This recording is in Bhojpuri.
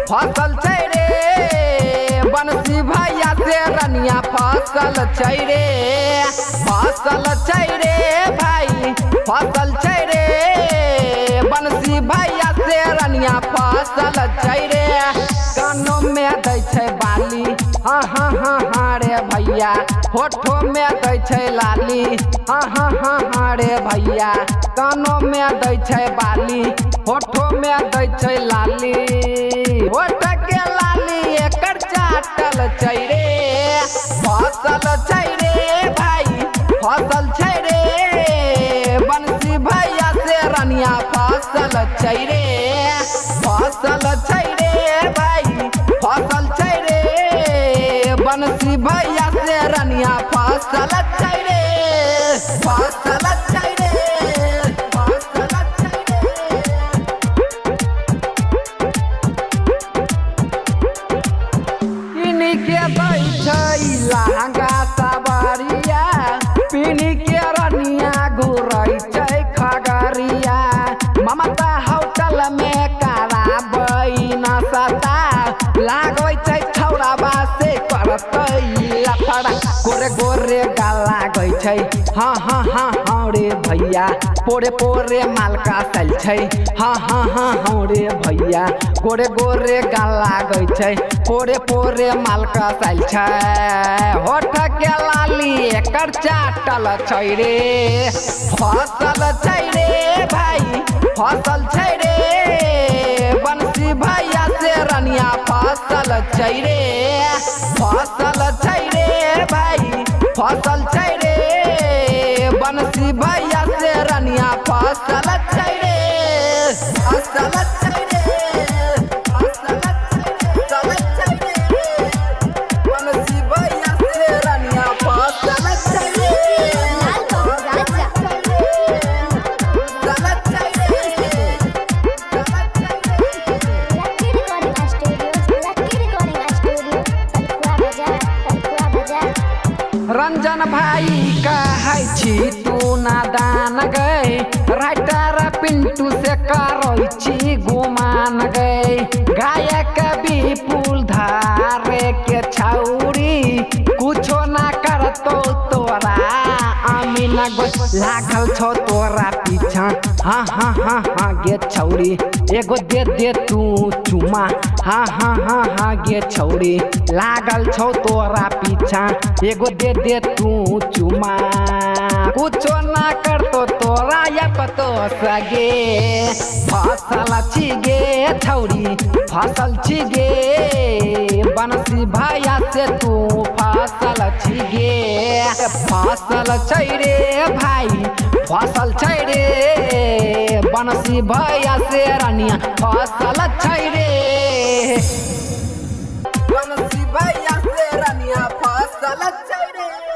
फसल छै रे बनसी भैया से रनिया फसल छै रे भाई फसल छै रे बनसी भैया से रनिया फसल छै रे कानों में दै छै बाली हाँ रे भैया होठों में दै छै लाली हाँ रे भैया कानों में दै छै बाली होठों में दै छै लाली होठ के लाली एकर चाटल छै रे फसल छै रे भाई फसल छै रे बनसी भैया से रनिया फसल छै रे भाई फसल छै रे बनसी भैया से रनिया फसल छै रे लहंगा सवारिया पीनी के रनिया घुरई छै खगरिया ममता होटल में कराबै नसता लागै छै छौराबा से करतै लफड़ा गोरे गोरे गाला गई छै हाँ रे भैया पोरे पोरे मालका सल छै हाँ रे भैया गोरे गोरे गाला गई छै पोरे पोरे मालका सल छै होठ के लाली एकर चाटल छै रे फसल छै रे भाई फसल छै रे बनसी भैया से रनिया फसल छै रे भाई फसल छै रे बनसी भैया से रनिया फसल छै रे रंजन भाई कहै छी तू नादान गए राइटर पिंटू से करै छी गुमान गए गायक विपुल धारे के छौरी कुछो ना करतो तोरा अमीन लागल छो तोरा पीछा हाँ गे छौरी एगो दे तू चुमा हाँ गे छौरी लागल छो तोरा पीछा एगो दे तू चुमा कुछो ना करतो तोरा या पतो सगे फसल छी गे छौरी फसल छी गे बनसी भैया से तू फसल छी गे फसल छै रे भाई फसल छै रे बनसी भैया से रनिया फसल छै रे बनसी भैया से रनिया फसल छै रे।